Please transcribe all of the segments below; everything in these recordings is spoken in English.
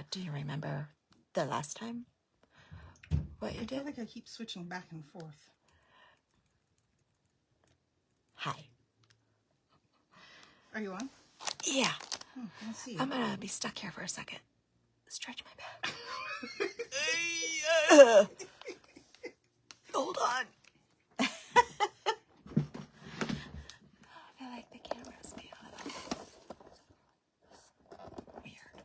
Do you remember the last time? What you I feel did? like I keep switching back and forth. Hi. Are you on? Yeah. Let's see. I'm gonna be stuck here for a second. Stretch my back. Hold on. I feel like the camera's being a little weird.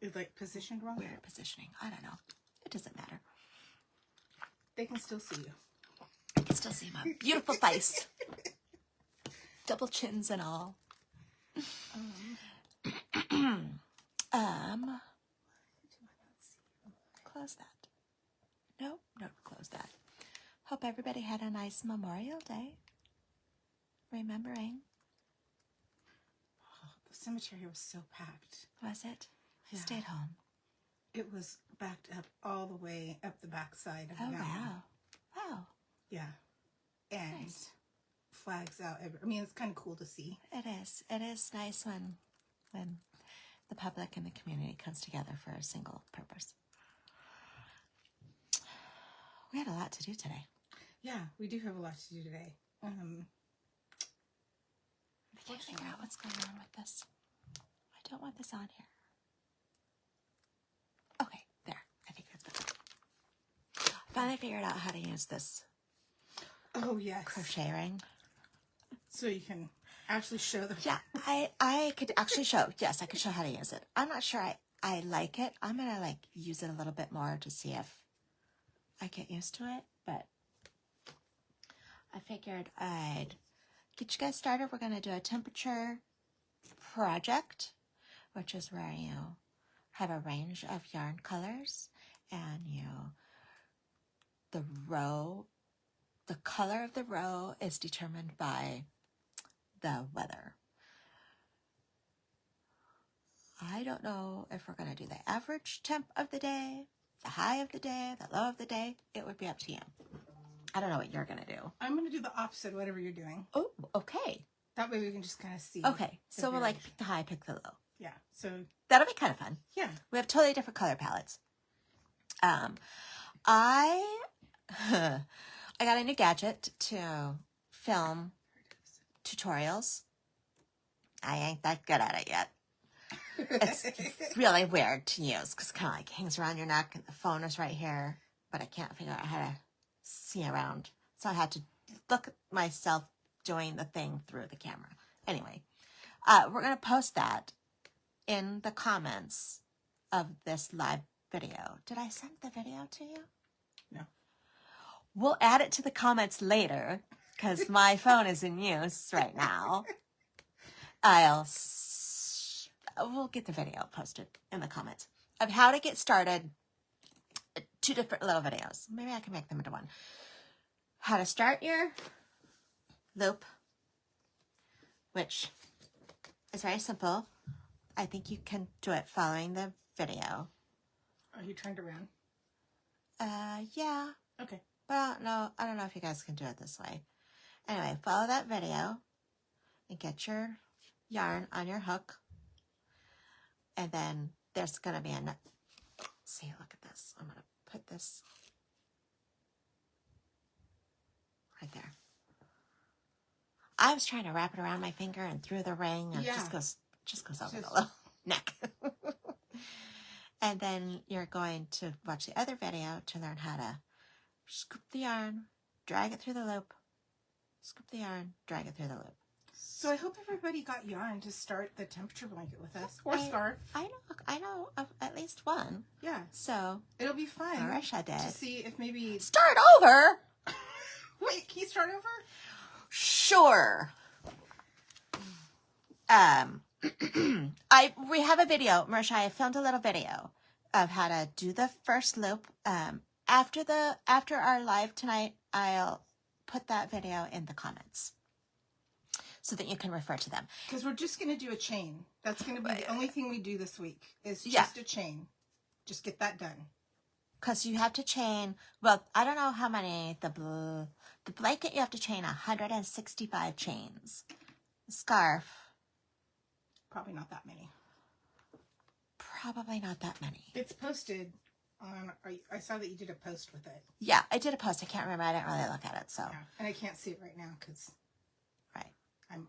It's like positioned wrong? Weird positioning. I don't know. It doesn't matter. They can still see you. I can still see my beautiful face. Double chins and all. Close that. Nope, don't close that. Hope everybody had a nice Memorial Day. Remembering. Oh, the cemetery was so packed. Was it? Yeah. Stayed home. It was backed up all the way up the backside of the mountain. Wow. Wow. Yeah. And Nice. flags out everywhere. I mean, it's kind of cool to see. It is. It is nice when the public and the community comes together for a single purpose. We had a lot to do today. Yeah, we do have a lot to do today. I can't figure out what's going on with this. I don't want this on here. Okay, there. I think that's better. Finally figured out how to use this Oh, yes. crochet ring. So you can actually show them. Yeah, I could actually show. Yes, I could show how to use it. I'm not sure I like it. I'm going to use it a little bit more to see if I get used to it. But I figured I'd get you guys started. We're going to do a temperature project, which is where you have a range of yarn colors and the color of the row is determined by the weather. I don't know if we're going to do the average temp of the day, the high of the day, the low of the day. It would be up to you. I don't know what you're going to do. I'm going to do the opposite, whatever you're doing. Oh, okay. That way we can just kind of see. Okay, so we'll variation. pick the high, pick the low. Yeah, so. That'll be kind of fun. Yeah. We have totally different color palettes. I got a new gadget to film tutorials. I ain't that good at it yet. It's really weird to use because it kind of hangs around your neck and the phone is right here, but I can't figure out how to see around. So I had to look at myself doing the thing through the camera. Anyway, we're going to post that in the comments of this live video. Did I send the video to you? No. We'll add it to the comments later because my phone is in use right now. We'll get the video posted in the comments of how to get started. 2 different little videos. Maybe I can make them into one. How to start your loop, which is very simple. I think you can do it following the video. Are you trying to run? Yeah. Okay. But I don't know if you guys can do it this way. Anyway, follow that video and get your yarn on your hook. And then there's going to be see, look at this. I'm going to put this right there. I was trying to wrap it around my finger and through the ring and it just goes over the little neck. And then you're going to watch the other video to learn how to scoop the yarn, drag it through the loop, scoop the yarn, drag it through the loop. So I hope everybody got yarn to start the temperature blanket with us, or scarf. I know of at least one. Yeah. So it'll be fun. Marisha did. To see if maybe... Start over? Wait, can you start over? Sure. We have a video, Marisha, I filmed a little video of how to do the first loop. After our live tonight, I'll put that video in the comments so that you can refer to them. Because we're just going to do a chain. That's going to be the only thing we do this week is just a chain. Just get that done. Because you have to chain, well, I don't know how many, the blanket you have to chain 165 chains. The scarf. Probably not that many. probably not that many. It's posted on, I saw that you did a post with it. Yeah, I did a post. I can't remember. I didn't really look at it, so. Yeah. And I can't see it right now because I'm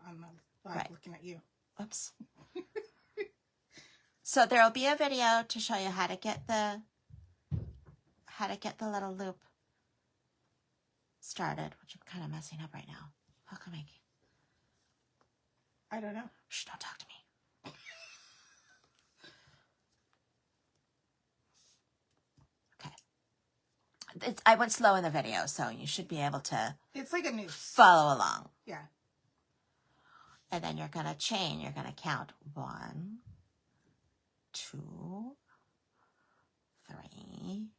live looking at you. Oops. So there will be a video to show you how to get the little loop started, which I'm kind of messing up right now. How come I don't know. Shh, don't talk to me. Okay. I went slow in the video, so you should be able to. It's like a noose. Follow along. Yeah. And then you're going to chain. You're going to count 1, 2, 3,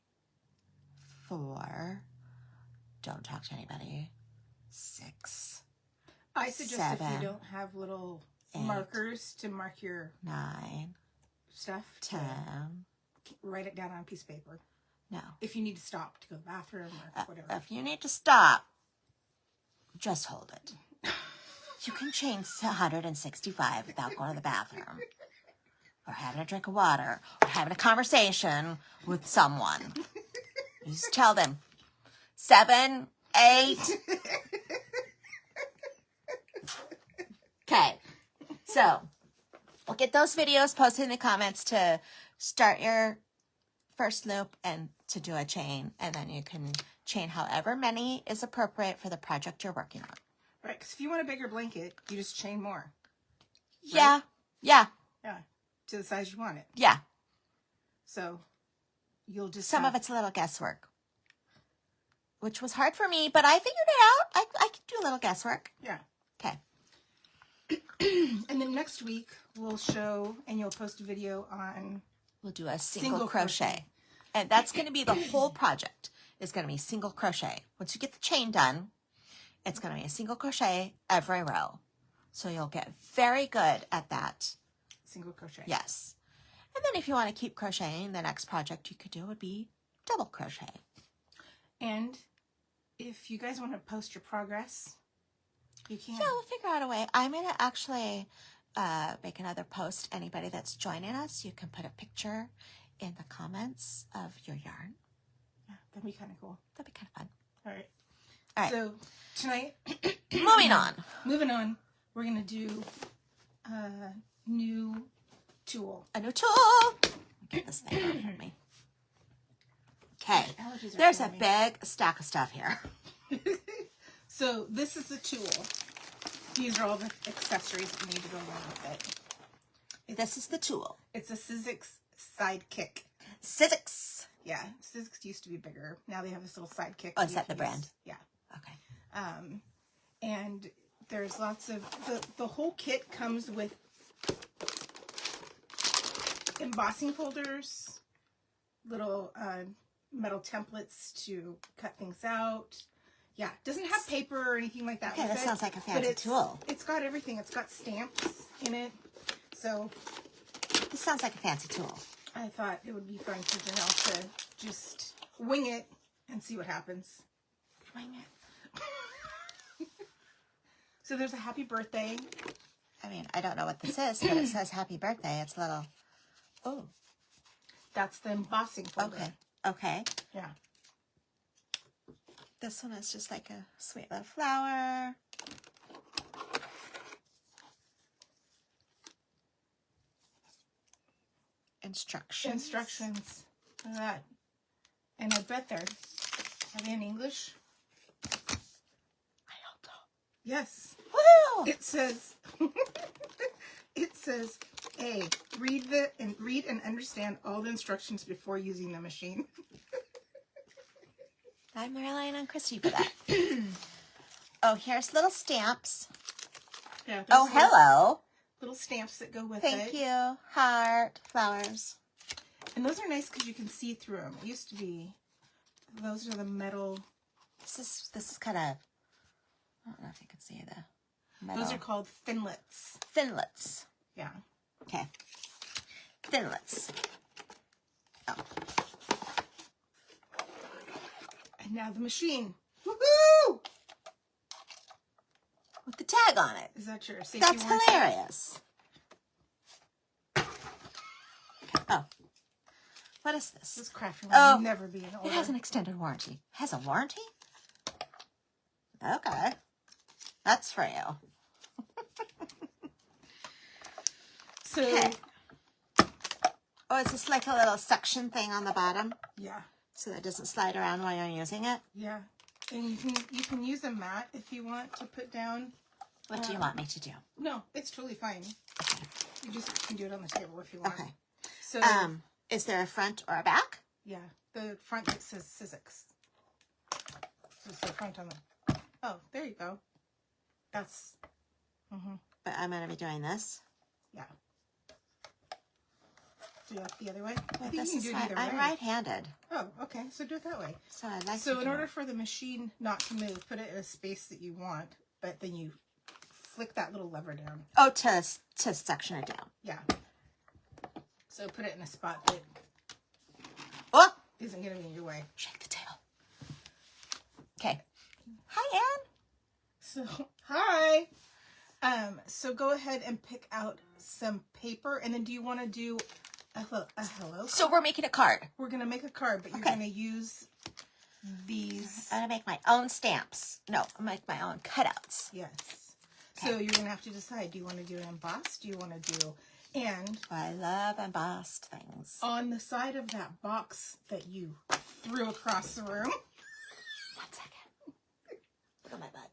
4. Don't talk to anybody. 6. I suggest 7, if you don't have little 8, markers to mark your 9, stuff, 10. Write it down on a piece of paper. No. If you need to stop to go to the bathroom or whatever. If you need to stop, just hold it. You can chain 165 without going to the bathroom, or having a drink of water, or having a conversation with someone. You just tell them 7, 8. Okay, so we'll get those videos posted in the comments to start your first loop and to do a chain, and then you can chain however many is appropriate for the project you're working on. Right, because if you want a bigger blanket, you just chain more. Right? Yeah, yeah. Yeah, to the size you want it. Yeah. So you'll just Some of it's a little guesswork, which was hard for me, but I figured it out. I could do a little guesswork. Yeah. Okay. And then next week we'll show, and you'll post a video on. We'll do a single crochet. And that's going to be the whole project. It's going to be single crochet. Once you get the chain done, it's going to be a single crochet every row. So you'll get very good at that. Single crochet. Yes. And then if you want to keep crocheting, the next project you could do would be double crochet. And if you guys want to post your progress, you can. Yeah, we'll figure out a way. I'm going to actually make another post. Anybody that's joining us, you can put a picture in the comments of your yarn. Yeah, that'd be kind of cool. That'd be kind of fun. All right. All right. So tonight, Moving on, we're going to do a new tool. A new tool. Get this thing out from me. Okay. There's a big stack of stuff here. So this is the tool. These are all the accessories that need to go along with it. This is the tool. It's a Sizzix Sidekick. Sizzix. Yeah, Sizzix used to be bigger. Now they have this little Sidekick. Oh, is that the brand? Yeah. Okay. And there's lots of, the whole kit comes with embossing folders, little metal templates to cut things out. Yeah, it doesn't have paper or anything like that. Okay, that sounds like a fancy tool. It's got everything. It's got stamps in it. So this sounds like a fancy tool. I thought it would be fun for Janelle to just wing it and see what happens. Wing it. So there's a happy birthday. I mean, I don't know what this is, but it says happy birthday. It's a little... Oh. That's the embossing folder. Okay. Okay. Yeah. This one is just like a sweet little flower. Instructions. Look at that. And I bet are they in English? I hope so. Yes. Woo! It says A, read and understand all the instructions before using the machine. I'm relying on Christy for that. Oh, here's little stamps. Yeah. Oh, hello. Little stamps that go with it. Thank you. Heart, flowers. And those are nice because you can see through them. It used to be, those are the metal. This is kind of, I don't know if you can see the metal. Those are called Thinlits. Thinlits. Yeah. Okay. Thinlits. Oh. And now the machine. Woohoo! With the tag on it. Is that your safety That's warranty? hilarious. Okay, Oh. What is this? This crafting will Oh, never be in order. it has an extended warranty. Has a warranty? Okay. That's for you. So, okay. Oh, is this like a little suction thing on the bottom? Yeah. So that it doesn't slide around while you're using it? Yeah. And you can use a mat if you want to put down. What do you want me to do? No, it's totally fine. Okay. You just can do it on the table if you want. Okay. So, is there a front or a back? yeah, the front that says Sizzix. It's the front on the. Oh, there you go. That's. But I'm going to be doing this. Yeah. Do it the other way? Well, I think you can do it either way. I'm right-handed. Oh, okay. So do it that way. So I like So to in do order it. for the machine not to move, put it in a space that you want, but then you flick that little lever down. Oh, to suction it down. Yeah. So put it in a spot that Oh! isn't going to be in your way. Shake the tail. Okay. Hi, Anne. So, hi. So go ahead and pick out some paper, and then do you want to do a hello? So we're making a card. We're going to make a card, but you're Okay. going to use these. I'm going to make my own stamps. No, I'm going to make my own cutouts. Yes. Okay. So you're going to have to decide, do you want to do an embossed? Do you want to do, and I love embossed things. on the side of that box that you threw across the room. 1 second. Look at my butt.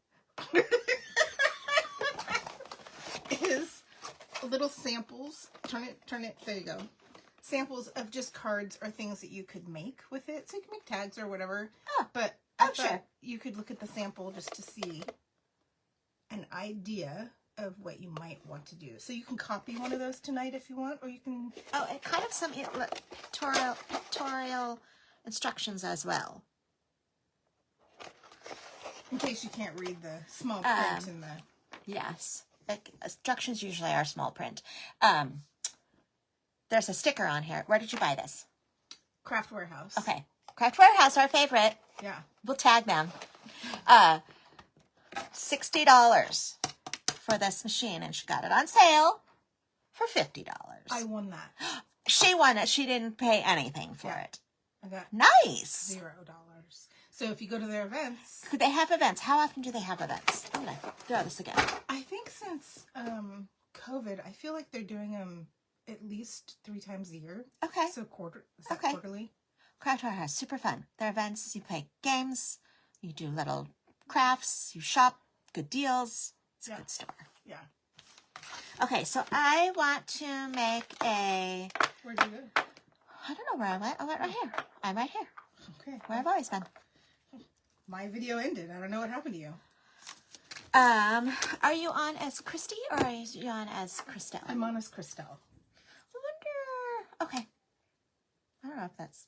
Is little samples. Turn it. There you go. Samples of just cards or things that you could make with it. So you can make tags or whatever. Oh. But I thought Sure. you could look at the sample just to see an idea of what you might want to do. So you can copy one of those tonight if you want, or you can. Oh, and kind of some pictorial instructions as well. In case you can't read the small print in the. Yes. Like, instructions usually are small print. There's a sticker on here. Where did you buy this? Craft Warehouse. Okay. Craft Warehouse, our favorite. Yeah. We'll tag them. $60 for this machine, and she got it on sale for $50. I won that. She won it. She didn't pay anything for Yeah. it. I got Nice. $0. So if you go to their events, Could they have events? How often do they have events? I'm going to throw this again. I think since COVID, I feel like they're doing them at least 3 times a year. Okay. So is that Okay. quarterly? Craft Warehouse, super fun. Their events, you play games, you do little crafts, you shop, good deals. It's a good store. Yeah. Okay, so I want to make a... Where'd you go? I don't know where I went. I went right here. I'm right here, Okay. where I've always been. My video ended. I don't know what happened to you. Are you on as Christy or are you on as Christelle? I'm on as Christelle. I wonder... Okay. I don't know if that's...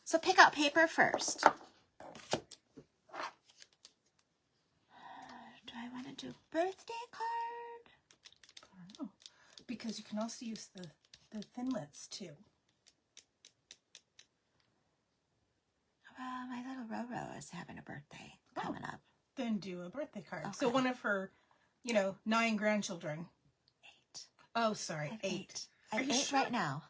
So pick out paper first. Do I want to do birthday card? I don't know. Because you can also use the Thinlits too. Well, my little Roro is having a birthday coming up. Then do a birthday card. Okay. So one of her, 9 grandchildren. 8. Oh, sorry, I have 8. I Are have you 8 sure? right now.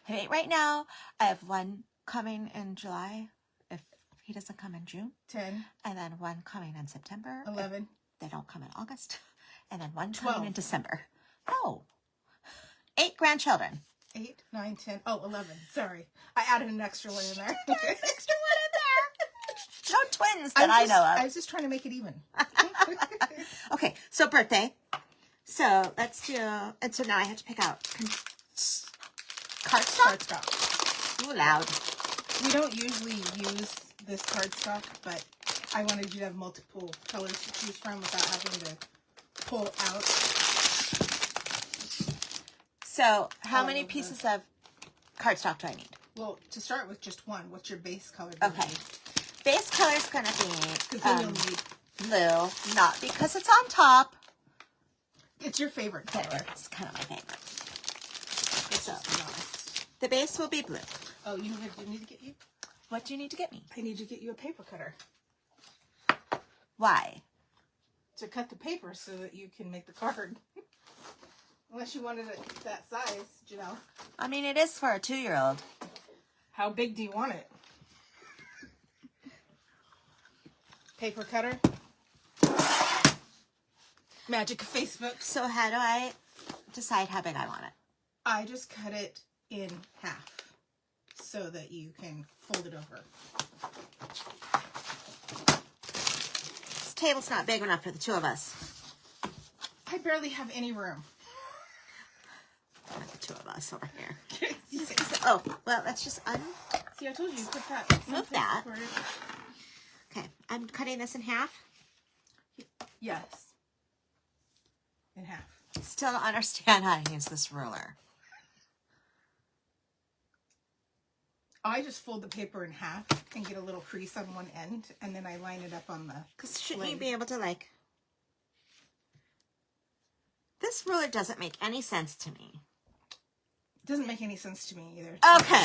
I have 8 right now. I have 1 coming in July if he doesn't come in June. 10, And then 1 coming in September. 11. If they don't come in August. And then 1 12. coming in December. No. 8 grandchildren. 8, 9, 10. Oh, 11. Sorry. I added an extra one in there. Extra 1 in there. No twins that I know I of. was just trying to make it even. Okay, so birthday. So let's do, and so now I have to pick out cardstock. Cardstock. Ooh, loud. We don't usually use this cardstock, but I wanted you to have multiple colors to choose from without having to pull out. So how All many of pieces of cardstock do I need? Well, to start with just one. What's your base color going to Okay. be? Base color is going to Because be then you'll need... blue, not because it's on top. It's your favorite color. It's kind of my favorite. It's So just be honest. the base will be blue. Oh, you know what I do need to get you? What do you need to get me? I need to get you a paper cutter Why? to cut the paper so that you can make the card. Unless you wanted it that size, Janelle. I mean, it is for a 2-year-old. How big do you want it? Paper cutter. Magic of Facebook. So how do I decide how big I want it? I just cut it in half so that you can fold it over. This table's not big enough for the 2 of us. I barely have any room. Not the 2 of us over here. See, Oh, well, let's just I told you, put that. move that. Okay, I'm cutting this in half. Yes. In half. Still don't understand how to use this ruler. I just fold the paper in half and get a little crease on one end, and then I line it up on the... Because shouldn't you be able to, like... This ruler doesn't make any sense to me. Doesn't make any sense to me either. Okay.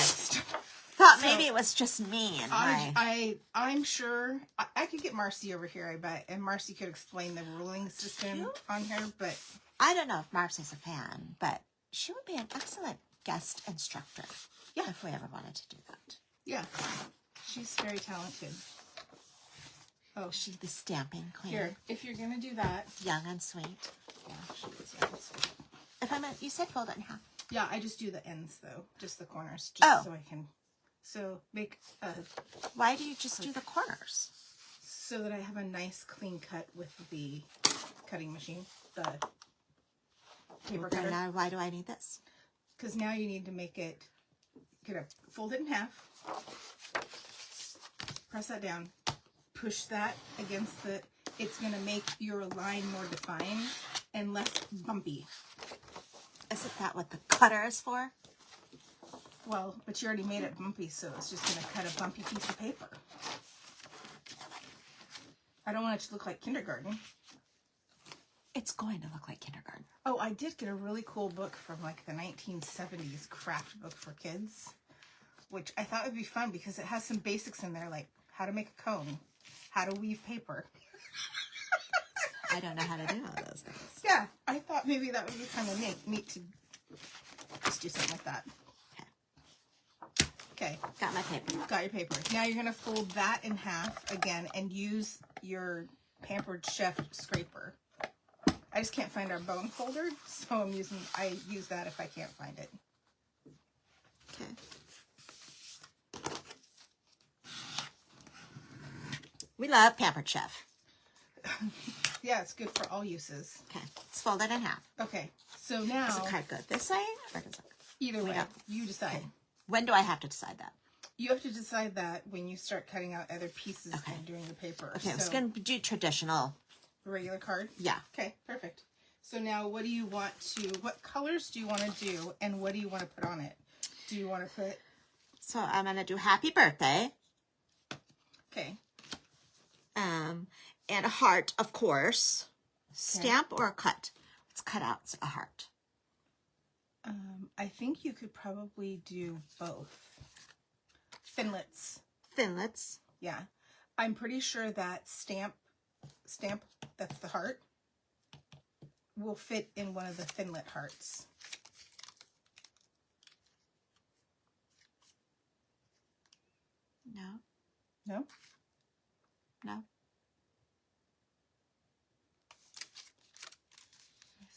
Thought maybe it was just me and I'm sure I could get Marcy over here, I bet, and Marcy could explain the ruling system on here, but I don't know if Marcy's a fan, but she would be an excellent guest instructor. Yeah. If we ever wanted to do that. yeah, she's very talented. Oh, She's the stamping queen. here, if you're gonna do that, Young and sweet. yeah, she is, yes. If I'm you said fold it in half. Yeah, I just do the ends though, just the corners, just so I can. So make Why do you just do the corners? so that I have a nice clean cut with the cutting machine, the paper Okay, cutter. now why do I need this? Because now you need to make it, gonna fold it in half, press that down, push that against the, it's gonna make your line more defined and less bumpy. Isn't that what the cutter is for? Well, but you already made it bumpy, so it's just gonna cut a bumpy piece of paper. I don't want it to look like kindergarten. It's going to look like kindergarten. Oh, I did get a really cool book from like the 1970s craft book for kids, which I thought would be fun because it has some basics in there, like how to make a cone, how to weave paper. I don't know how to do all those things. Yeah, I thought maybe that would be kind of neat to just do something like that. Okay. Got my paper. Got your paper. Now you're going to fold that in half again and use your Pampered Chef scraper. I just can't find our bone folder, so I use that if I can't find it. Okay. We love Pampered Chef. Yeah, it's good for all uses. Okay, let's fold it in half. Okay, so now... Does the card go this way or does it? Either way, Yeah. you decide. Okay. When do I have to decide that? You have to decide that when you start cutting out other pieces Okay. and doing the paper. Okay, I'm so, just going to do traditional. regular card? Yeah. Okay, perfect. So now what colors do you want to do and what do you want to put on it? Do you want to put... So I'm going to do happy birthday. Okay. And a heart, of course. Stamp or a cut? Let's cut out a heart. I think you could probably do both. Thinlits. Thinlits. Yeah. I'm pretty sure that stamp, that's the heart, will fit in one of the Thinlit hearts. No. No? No.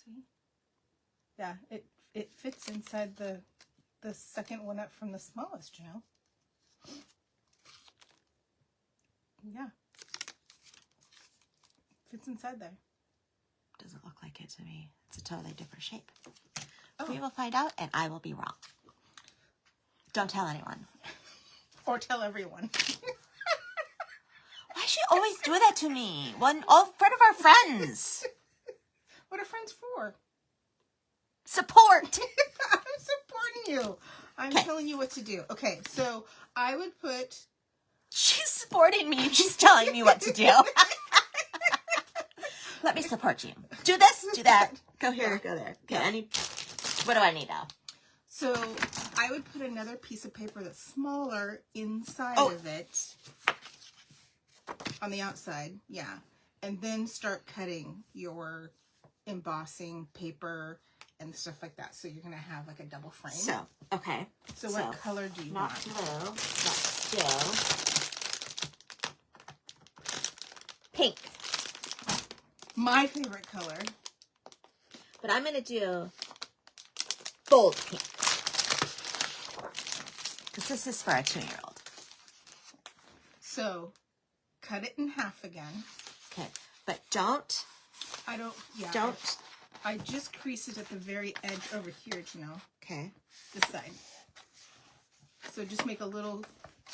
See? Yeah, it fits inside the second one up from the smallest, you know? Yeah. Fits inside there. Doesn't look like it to me. It's a totally different shape. Oh. We will find out, and I will be wrong. Don't tell anyone. Or tell everyone. Why does she always do that to me? All friend of our friends. What are friends for? Support. I'm supporting you. I'm telling you what to do. Okay, so I would put... She's supporting me. She's telling me what to do. Let me support you. Do this, do that. Go here, go there. Okay, what do I need now? So I would put another piece of paper that's smaller inside of it. On the outside, yeah. And then start cutting your embossing paper and stuff like that. So you're going to have like a double frame. So, okay. So what color do you not want? blue. Let's do pink. My favorite color. But I'm going to do bold pink. Because this is for a 2-year-old. So cut it in half again. Okay. But don't. I just crease it at the very edge over here, Janelle. Okay. This side. So just make a little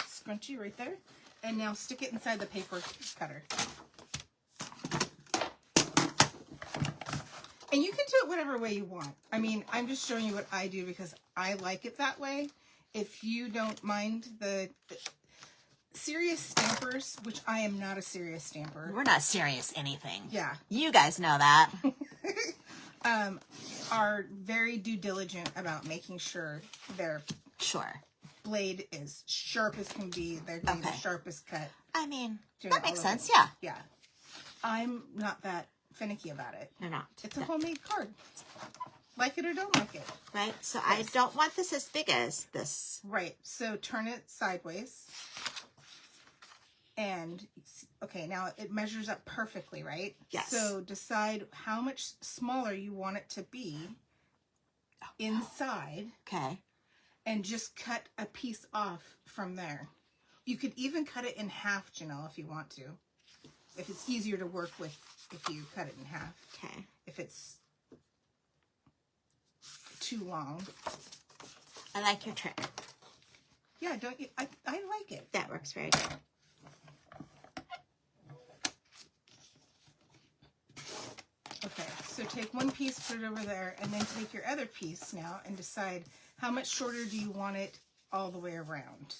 scrunchie right there. And now stick it inside the paper cutter. And you can do it whatever way you want. I mean, I'm just showing you what I do because I like it that way. If you don't mind the serious stampers, which I am not a serious stamper. We're not serious anything. Yeah. You guys know that. Are very diligent about making sure their blade is sharp as can be. They're doing the sharpest cut. I mean, that makes sense, yeah. Yeah. I'm not that finicky about it. You're not. It's a homemade card. Like it or don't like it. Right? So I don't want this as big as this. Right. So turn it sideways. And, okay, now it measures up perfectly, right? Yes. So decide how much smaller you want it to be inside. Okay. And just cut a piece off from there. You could even cut it in half, Janelle, if you want to. If it's easier to work with if you cut it in half. Okay. If it's too long. I like your trick. Yeah, don't you? I like it. That works very good. Okay, so take one piece, put it over there, and then take your other piece now and decide how much shorter do you want it all the way around.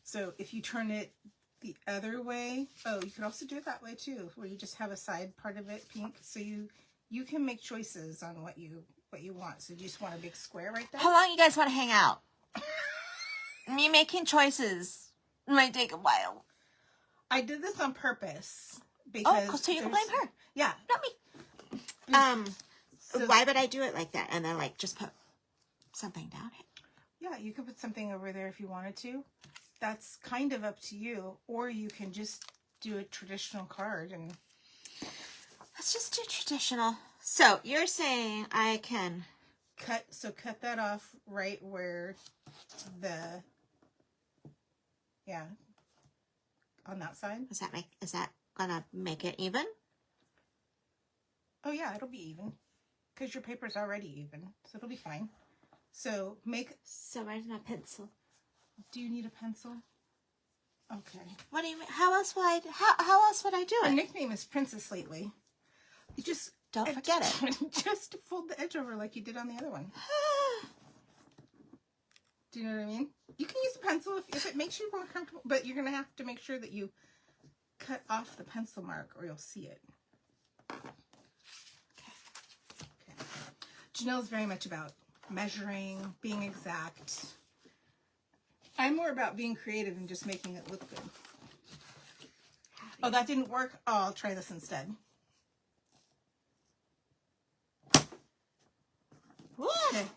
So if you turn it the other way, oh, you could also do it that way too, where you just have a side part of it pink. So you can make choices on what you want. So you just want a big square right there. How long you guys want to hang out? Me making choices might take a while. I did this on purpose because so you can blame her. Yeah, Not me. So why would I do it like that? And then like just put something down here? Yeah, you could put something over there if you wanted to. That's kind of up to you. Or you can just do a traditional card and let's just do traditional. So you're saying I can cut that off right where on that side. Is that gonna make it even? Oh yeah, it'll be even. Because your paper's already even. So it'll be fine. So where's my pencil? Do you need a pencil? Okay. What do you mean? How else would I do Her it? nickname is Princess lately. You just don't forget it. Just fold the edge over like you did on the other one. Do you know what I mean? You can use a pencil if it makes you more comfortable, but you're going to have to make sure that you cut off the pencil mark or you'll see it. Okay. Janelle's very much about measuring, being exact. I'm more about being creative and just making it look good. Oh, that didn't work? Oh, I'll try this instead. Okay.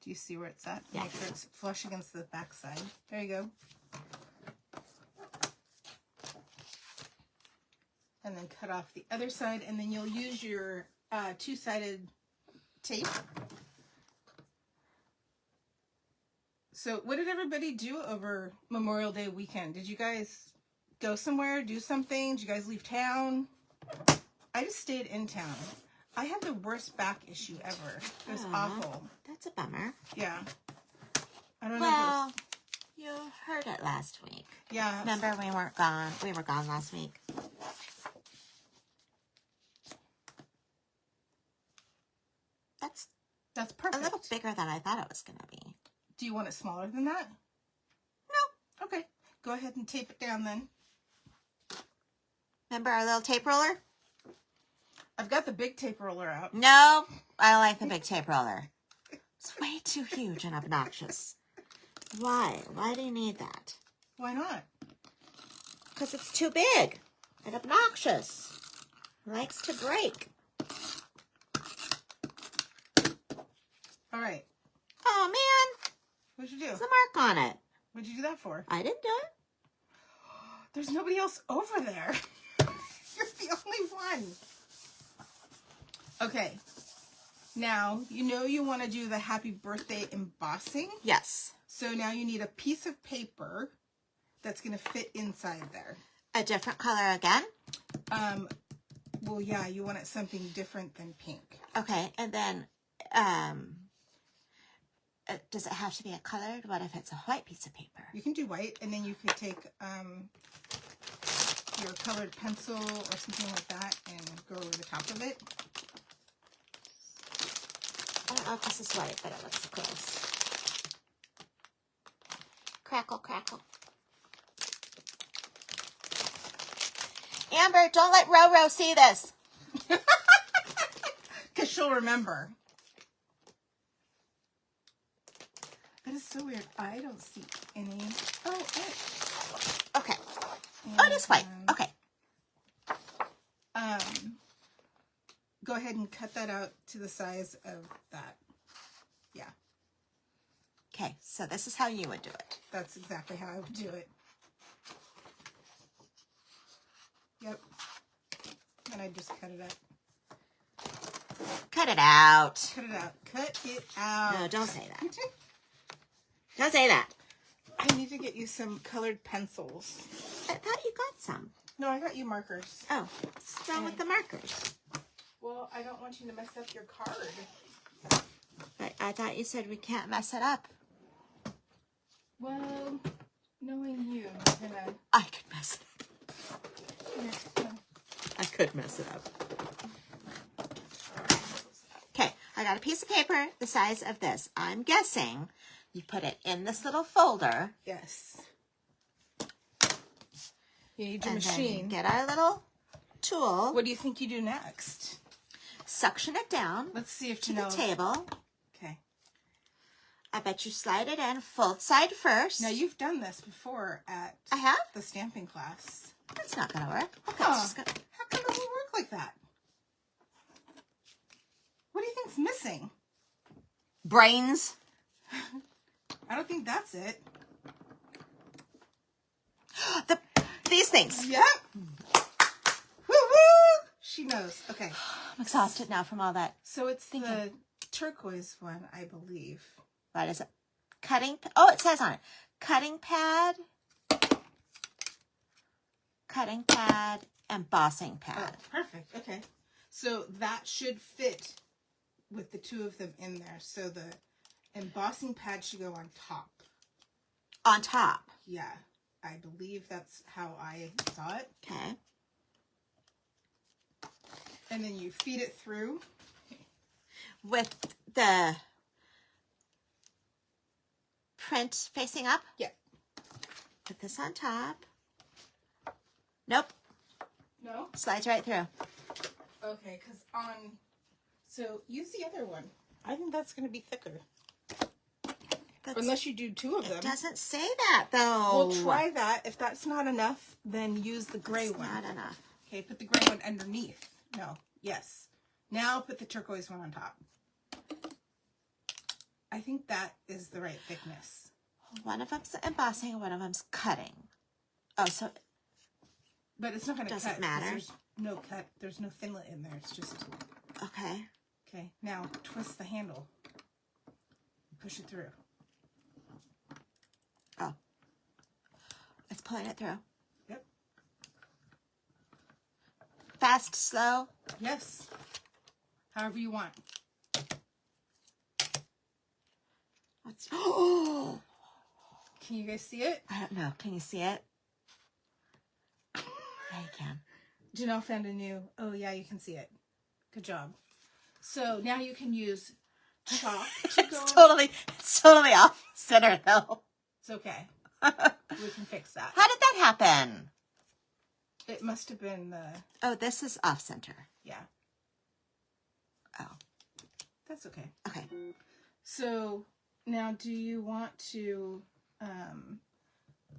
Do you see where it's at? Yeah. Make sure it's flush against the back side. There you go. And then cut off the other side, and then you'll use your two-sided tape. So what did everybody do over Memorial Day weekend? Did you guys go somewhere, do something? Did you guys leave town? I just stayed in town. I had the worst back issue ever. It was awful. That's a bummer. Yeah. I don't know Well, you heard it last week. Yeah. Remember, we weren't gone. We were gone last week. That's perfect. A little bigger than I thought it was going to be. Do you want it smaller than that? No. Okay. Go ahead and tape it down then. Remember our little tape roller? I've got the big tape roller out. No, I don't like the big tape roller. It's way too huge and obnoxious. Why? Why do you need that? Why not? because it's too big and obnoxious. Likes to break. All right. Oh, man. What'd you do? There's a mark on it. What'd you do that for? I didn't do it. There's nobody else over there. You're the only one. Okay. Now, you know you want to do the happy birthday embossing? Yes. So now you need a piece of paper that's going to fit inside there. A different color again? Well, yeah, you want it something different than pink. Okay, and then, does it have to be a colored? What if it's a white piece of paper? You can do white, and then you could take your colored pencil or something like that and go over the top of it. I don't know if this is white, but it looks close. Crackle, crackle. Amber, don't let Roro see this. Because she'll remember. That is so weird. I don't see any. Oh, Okay. Oh, it is white. Okay. Go ahead and cut that out to the size of that. Yeah. Okay, so this is how you would do it. That's exactly how I would do it. Yep. And I just cut it up. Cut it out. Cut it out. Cut it out. No, don't say that. Don't say that. I need to get you some colored pencils. I thought you got some. No, I got you markers. Oh, what's wrong with the markers? Well, I don't want you to mess up your card. But I thought you said we can't mess it up. Well, knowing you, I'm gonna... I could mess it up. I could mess it up. Okay, I got a piece of paper the size of this. I'm guessing you put it in this little folder. Yes. You need your and machine. Then get our little tool. What do you think you do next? Suction it down. Let's see if to Janelle... the table. Okay. I bet you slide it in full side first. Now, you've done this before at I have? the stamping class. That's not going to work. Okay, Huh. it's just gonna... How come it doesn't work like that? What do you think's missing? Brains. I don't think that's it. These things. Yep. Woo-hoo! She knows. Okay. I'm exhausted now from all that. So it's thinking. the turquoise one, I believe. What is it? Cutting. Oh, it says on it. Cutting pad. Cutting pad. Embossing pad. Oh, perfect. Okay. So that should fit with the two of them in there. So the embossing pad should go on top. On top. Yeah. I believe that's how I saw it. Okay. And then you feed it through. With the print facing up? Yeah. Put this on top. Nope. No? Slides right through. Okay, because on... So use the other one. I think that's going to be thicker. Unless you do two of them. It doesn't say that, though. We'll try that. If that's not enough, then use the gray one. Not enough. Okay, put the gray one underneath. No. Yes. Now put the turquoise one on top. I think that is the right thickness. One of them's embossing and one of them's cutting. Oh, so... But it's not going to cut. Doesn't matter. There's no cut. There's no thinlet in there. It's just... Okay. Okay, now twist the handle. Push it through. Oh. It's pulling it through. Yep. Fast, slow. Yes. However you want. What's... Oh! Can you guys see it? I don't know. Can you see it? Yeah, you can. Janelle found a new... Oh, yeah, you can see it. Good job. So now you can use chalk to go... It's totally off center, though. It's okay. We can fix that. How did that happen? It must have been the... Oh, this is off center. Yeah. Oh. That's okay. Okay. So now do you want to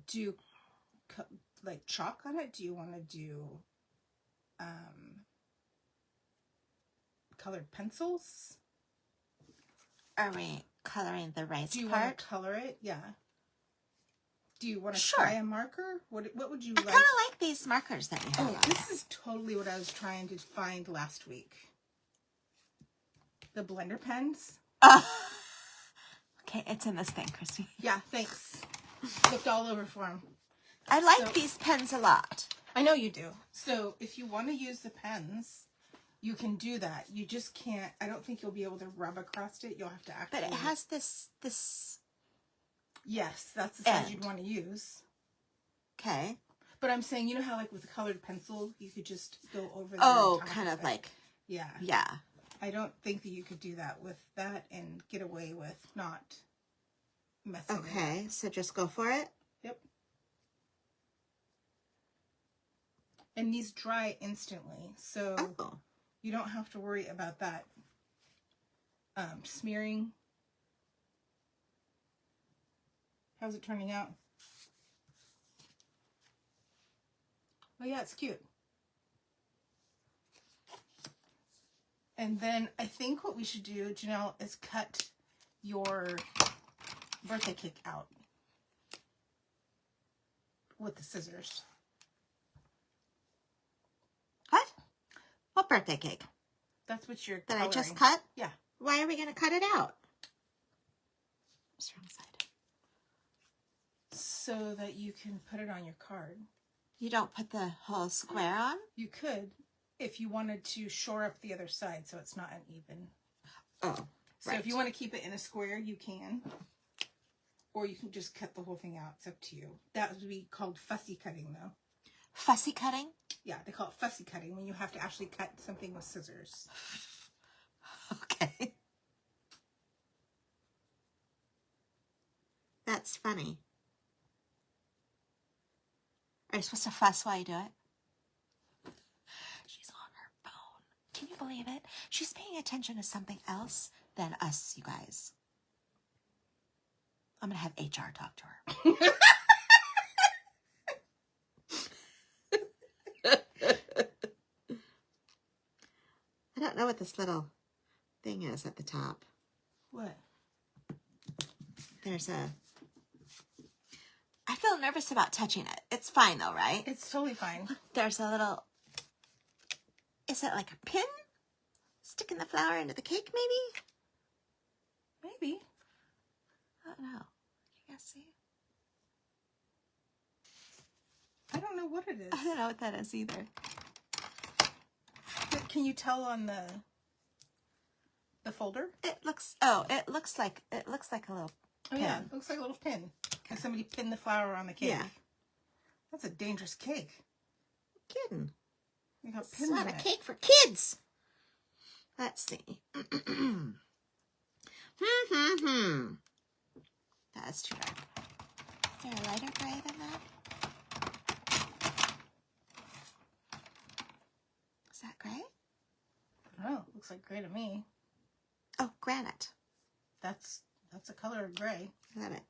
do like chalk on it? Do you want to do colored pencils? Are we coloring the raised Do you part? want to color it? Yeah. Do you want to Sure. try a marker? What would you I like? kind of like these markers that you have. Oh, this is totally what I was trying to find last week. The blender pens. Oh. Okay, it's in this thing, Christy. Yeah, thanks. Looked all over for them. I like these pens a lot. I know you do. So if you want to use the pens, you can do that. You just can't. I don't think you'll be able to rub across it. You'll have to actually. But it has this. Yes, that's the size end. you'd want to use. Okay. But I'm saying, you know how like with a colored pencil, you could just go over there. Oh, kind of like. Yeah. Yeah. I don't think that you could do that with that and get away with not messing. Okay, so just go for it. Yep. And these dry instantly, so you don't have to worry about that smearing. How's it turning out? Oh yeah, it's cute. And then I think what we should do, Janelle, is cut your birthday cake out with the scissors. What? What birthday cake? That's what you're That coloring. I just cut? Yeah. Why are we going to cut it out? What's wrong side? So that you can put it on your card. You don't put the whole square on? You could, if you wanted to shore up the other side so it's not uneven. Oh, So if you want to keep it in a square, you can. Or you can just cut the whole thing out. It's up to you. That would be called fussy cutting, though. Fussy cutting? Yeah, they call it fussy cutting when you have to actually cut something with scissors. Okay. That's funny. Are you supposed to fuss while you do it? She's on her phone. Can you believe it? She's paying attention to something else than us, you guys. I'm going to have HR talk to her. I don't know what this little thing is at the top. What? There's a... I feel nervous about touching it. It's fine though, right? It's totally fine. There's a little... Is it like a pin? Sticking the flour into the cake, maybe? Maybe. I don't know. You guys see? I don't know what it is. I don't know what that is either. But can you tell on the folder? It looks... Oh, it looks like a little Oh pin. yeah, it looks like a little pin. Like somebody pinned the flour on the cake. Yeah. That's a dangerous cake. Kidding. You got It's pins not in a it. cake for kids. Let's see. That's too dark. Is there a lighter gray than that? Is that gray? Oh, looks like gray to me. Oh, granite. That's a color of gray. Love it.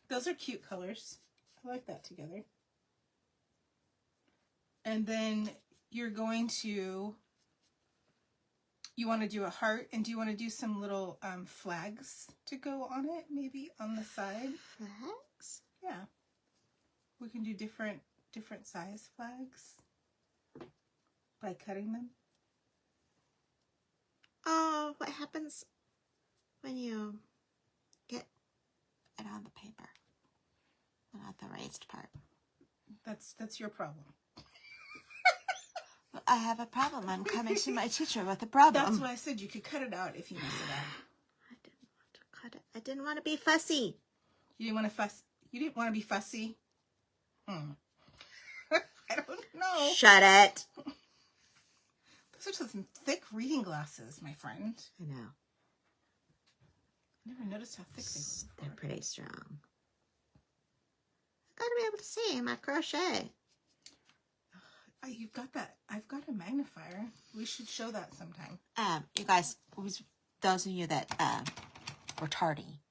Those are cute colors. I like that together. And then you're going to, you want to do a heart, and do you want to do some little flags to go on it, maybe on the side? Flags? Yeah. We can do different size flags by cutting them. Oh, what happens when you get it on the paper? Not the raised part. That's your problem. I have a problem. I'm coming to my teacher with a problem. That's why I said you could cut it out if you mess it up. I didn't want to cut it. I didn't want to be fussy. You didn't want to fuss. You didn't want to be fussy. I don't know. Shut it. Those are some thick reading glasses, my friend. I know. I never noticed how thick they were. They're pretty strong. I gotta be able to see my crochet. Oh, you've got that. I've got a magnifier. We should show that sometime. You guys, those of you that were tardy,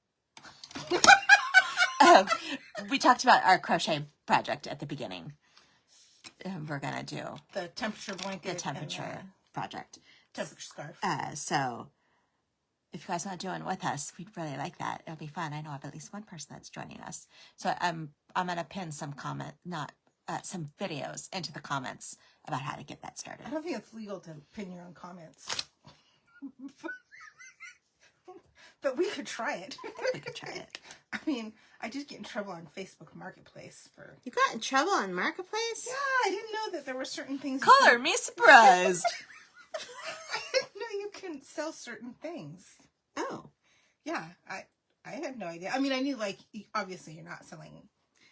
we talked about our crochet project at the beginning. We're going to do the temperature blanket. The temperature project. Temperature scarf. So if you guys want to join with us, we'd really like that. It'll be fun. I know of at least one person that's joining us. So I'm going to pin some some videos into the comments about how to get that started. I don't think it's legal to pin your own comments. But we could try it. We could try it. I mean, I did get in trouble on Facebook Marketplace for... You got in trouble on Marketplace? Yeah, I didn't know that there were certain things... Color me surprised. I didn't know you couldn't sell certain things. Oh. Yeah, I had no idea. I mean, I knew, like, obviously you're not selling...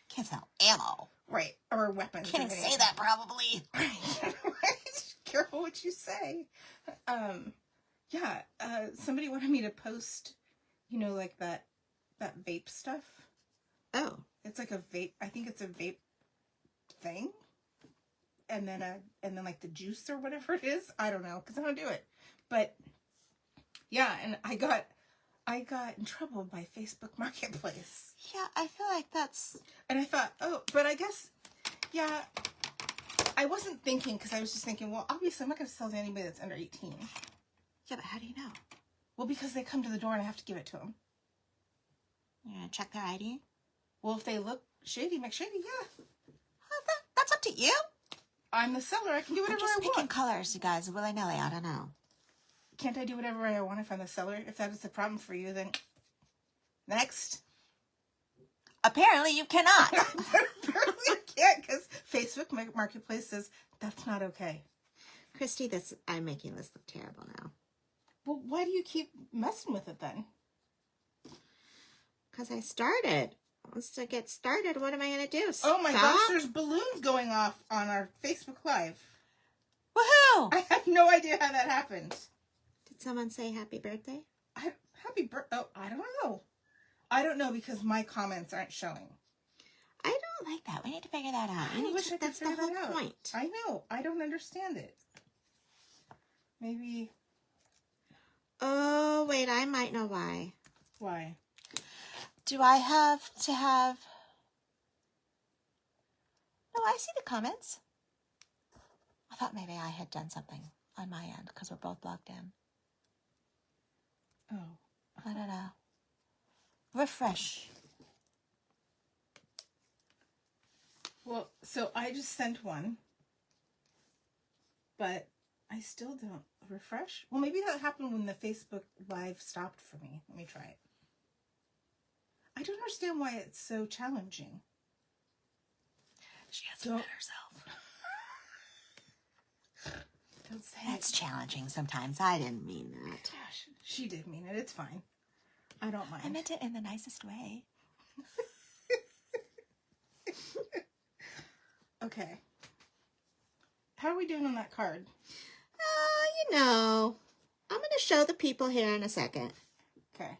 Can't sell ammo. Right, or weapons. Can't even say that, probably. Right? Careful what you say. Yeah, somebody wanted me to post, you know, like that vape stuff. Oh. It's like a vape, I think it's a vape thing. And then like the juice or whatever it is. I don't know, because I don't do it. But yeah, and I got in trouble by Facebook Marketplace. Yeah, I feel like that's... And I thought, oh, but I guess, yeah, I wasn't thinking, because I was just thinking, well, obviously I'm not going to sell to anybody that's under 18. Yeah, but how do you know? Well, because they come to the door and I have to give it to them. You're going to check their ID? Well, if they look shady, McShady, yeah. That's up to you. I'm the seller. I can do whatever I want. I'm just picking colors, you guys, willy-nilly. I don't know. Can't I do whatever I want if I'm the seller? If that is the problem for you, then next. Apparently you cannot. Apparently I can't, because Facebook Marketplace says that's not okay. Christy, I'm making this look terrible now. Well, why do you keep messing with it then? Because I started. Once to get started, what am I going to do? Oh my gosh, there's balloons going off on our Facebook Live. Woohoo! I have no idea how that happened. Did someone say happy birthday? Happy birthday? Oh, I don't know. I don't know because my comments aren't showing. I don't like that. We need to figure that out. I wish I could That's the figure that whole out. point. I know. I don't understand it. Maybe. Oh, wait. I might know why. Why? Do I have to have... No, I see the comments. I thought maybe I had done something on my end because we're both logged in. Oh. I don't know. Refresh. Well, so I just sent one. But I still don't refresh. Well, maybe that happened when the Facebook Live stopped for me. Let me try it. I don't understand why it's so challenging. She hasn't met herself. Don't say That's it. challenging sometimes. I didn't mean that. Gosh, she did mean it. It's fine. I don't mind. I meant it in the nicest way. Okay. How are we doing on that card? You know, I'm going to show the people here in a second. Okay.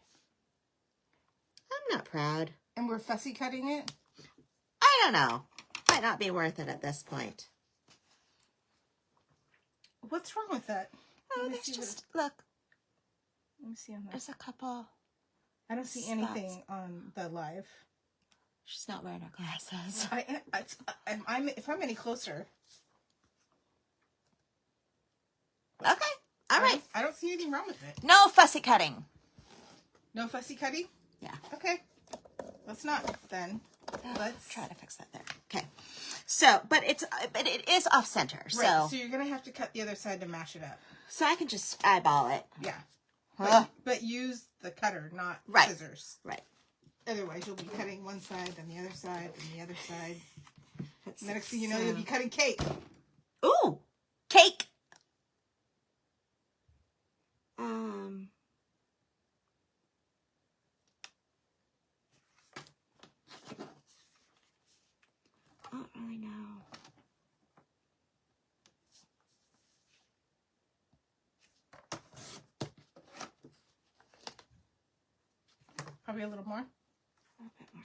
I'm not proud. And we're fussy cutting it? I don't know. Might not be worth it at this point. What's wrong with that? Oh, there's just, look. Let me see on that. There's a couple. I don't see spots. anything on the live. She's not wearing her glasses. If I'm any closer. Okay. All right. I don't see anything wrong with it. No fussy cutting. No fussy cutting? Yeah. Okay. Let's not then. Let's try to fix that there. Okay. So, but it is off center. Right. So you're gonna have to cut the other side to mash it up. So I can just eyeball it. Yeah. But use the cutter, not scissors. Right. Otherwise, you'll be cutting one side, then the other side, then the other side. And the next thing you know, you'll be cutting cake. Ooh, cake. I don't really know. Probably a little more. A little bit more.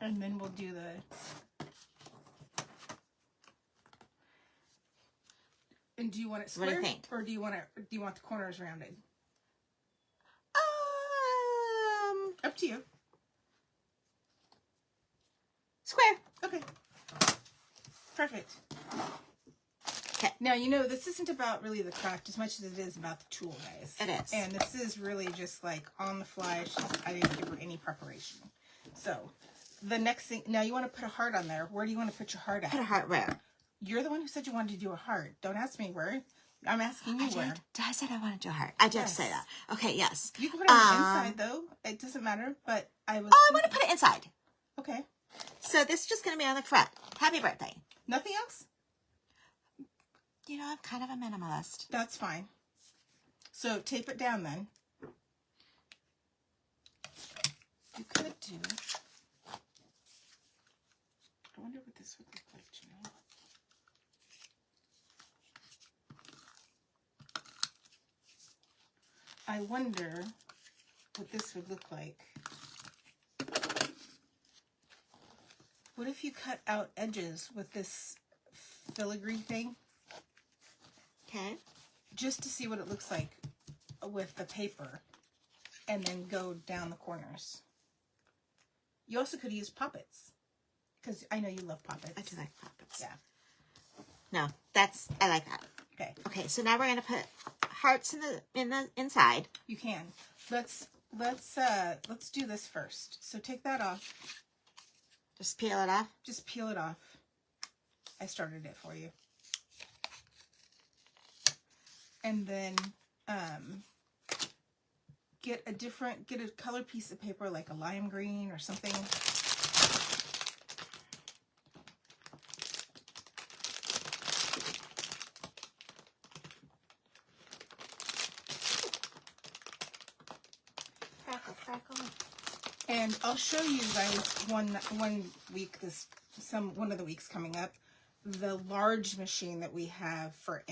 And then we'll do the... And do you want it square? What do you think? Or do you want the corners rounded? Up to you. Square. Okay. Perfect. Okay. Now, you know, this isn't about really the craft as much as it is about the tool, guys. It is. And this is really just like on the fly. I didn't give her any preparation. So, the next thing, now you want to put a heart on there. Where do you want to put your heart at? Put a heart where? You're the one who said you wanted to do a heart. Don't ask me where. I'm asking you where. I said I wanted to do a heart. I did say that. Okay, yes. You can put it on the inside, though. It doesn't matter, but I was... Oh, I want to put it inside. Okay. So this is just going to be on the front. Happy birthday. Nothing else? You know, I'm kind of a minimalist. That's fine. So tape it down then. You could do... I wonder what this would look like, you know? I wonder what this would look like. What if you cut out edges with this filigree thing? Okay. Just to see what it looks like with the paper. And then go down the corners. You also could use poppets. Because I know you love poppets. I do like poppets. Yeah. No, I like that. Okay. Okay, so now we're going to put hearts in the inside. You can. Let's do this first. So take that off. Just peel it off. Just peel it off. I started it for you. And then get a color piece of paper like a lime green or something. And I'll show you guys one week, one of the weeks coming up, the large machine that we have for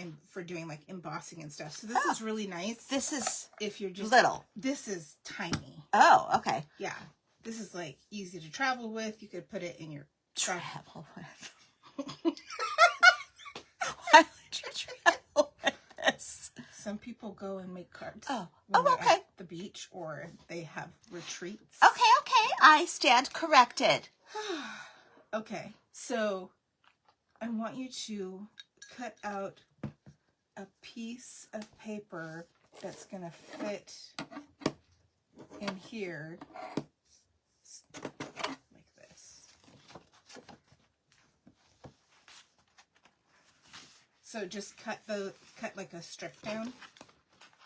doing like embossing and stuff. So this is really nice. This is if you're just little. This is tiny. Oh, okay. Yeah, this is like easy to travel with. You could put it in your travel with. Why would you travel with this? Some people go and make cards. Oh, okay. At the beach, or they have retreats. Okay. I stand corrected. Okay, so I want you to cut out a piece of paper that's going to fit in here like this. So just cut like a strip down,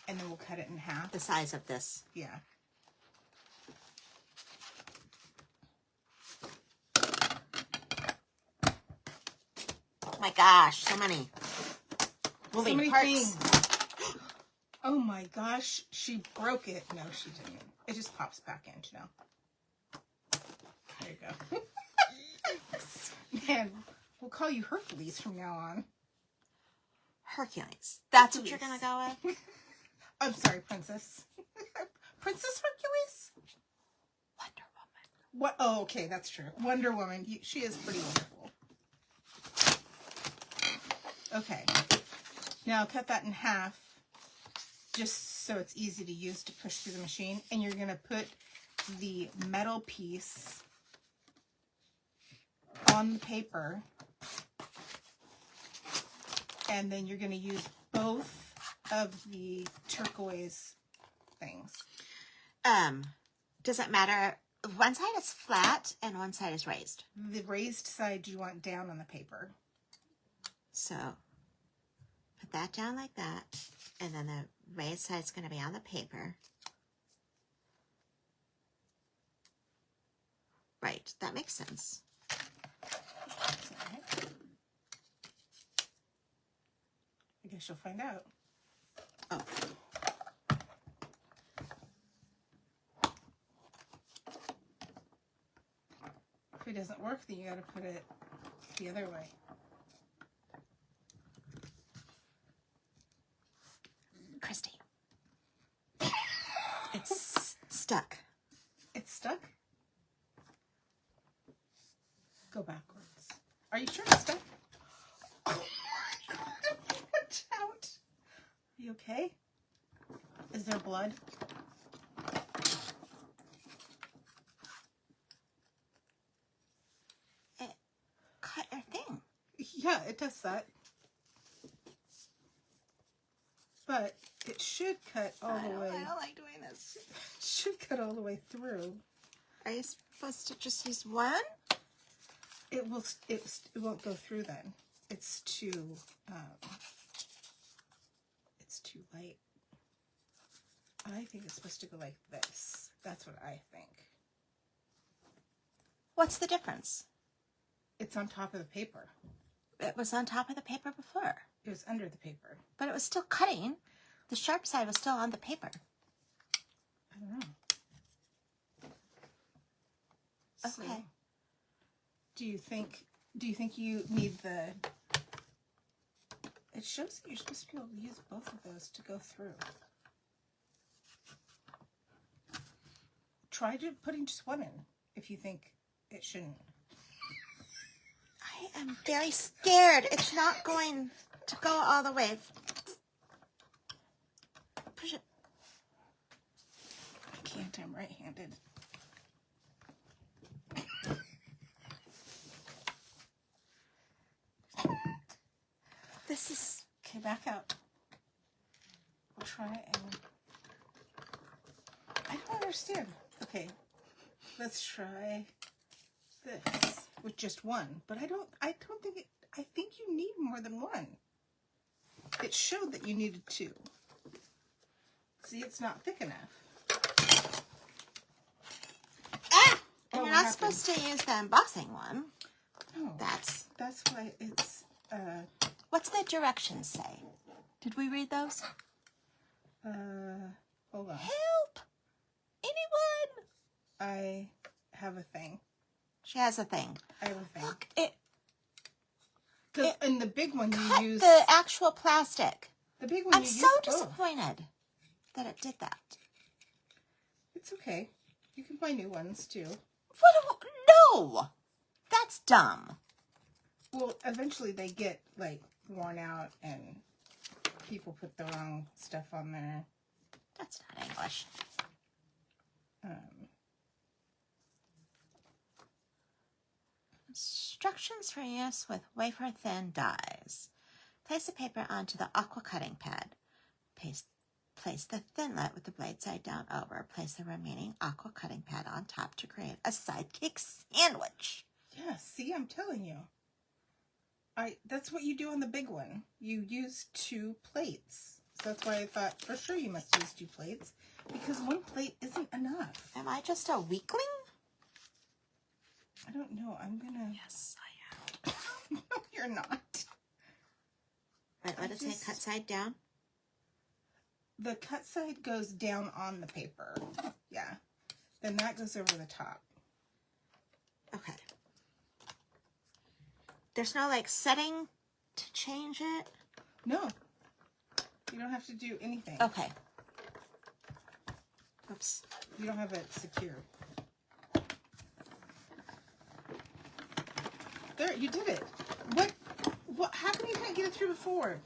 and then we'll cut it in half. The size of this. Yeah. Oh my gosh, so many moving so many parts. Things. Oh my gosh, she broke it. No, she didn't. It just pops back in, you know. There you go. Man, we'll call you Hercules from now on. Hercules. That's what you're going to go with? I'm sorry, Princess. Princess Hercules? Wonder Woman. What? Oh, okay, that's true. Wonder Woman. She is pretty wonderful. Okay. Now cut that in half, just so it's easy to use to push through the machine. And you're going to put the metal piece on the paper. And then you're going to use both of the turquoise things. Does it matter? One side is flat and one side is raised. The raised side you want down on the paper. So put that down like that. And then the raised side is going to be on the paper. Right. That makes sense. I guess you'll find out. Oh. If it doesn't work, then you got to put it the other way. Christy. It's stuck. It's stuck? Go backwards. Are you sure it's stuck? Oh my God. Watch out. Are you okay? Is there blood? test that. But it should cut all the way. I don't like doing this. It should cut all the way through. Are you supposed to just use one? It will. It won't go through then. It's too light. I think it's supposed to go like this. That's what I think. What's the difference? It's on top of the paper. It was on top of the paper before. It was under the paper. But it was still cutting. The sharp side was still on the paper. I don't know. Okay. So, do you think you need the... It shows that you're supposed to be able to use both of those to go through. Try putting just one in if you think it shouldn't. I am very scared. It's not going to go all the way. Push it. I can't. I'm right-handed. This is... Okay, back out. We'll try and... I don't understand. Okay, let's try this with just one. But I don't think it... I think you need more than one. It showed that you needed two. See, it's not thick enough. Ah! Oh, And you're what not happened? supposed to use the embossing one. No, That's... why it's... What's the directions say? Did we read those? Hold on. Help! Anyone? I have a thing. She has a thing. I have a thing. Look, it Because in the big one you cut use... the actual plastic. The big one I'm you so use both. disappointed that it did that. It's okay. You can buy new ones too. No! That's dumb. Well, eventually they get like worn out and people put the wrong stuff on there. That's not English. Instructions for use with wafer-thin dies. Place the paper onto the aqua cutting pad. Place the Thinlit with the blade side down over. Place the remaining aqua cutting pad on top to create a sidekick sandwich. Yeah, see, I'm telling you. That's what you do on the big one. You use 2 plates. So that's why I thought for sure you must use 2 plates because 1 plate isn't enough. Am I just a weakling? I don't know. I'm gonna... Yes, I am. No, you're not. Wait, let it say cut side down? The cut side goes down on the paper. Yeah. Then that goes over the top. Okay. There's no, like, setting to change it? No. You don't have to do anything. Okay. Oops. You don't have it secured. There, you did it. What, how come you couldn't get it through before?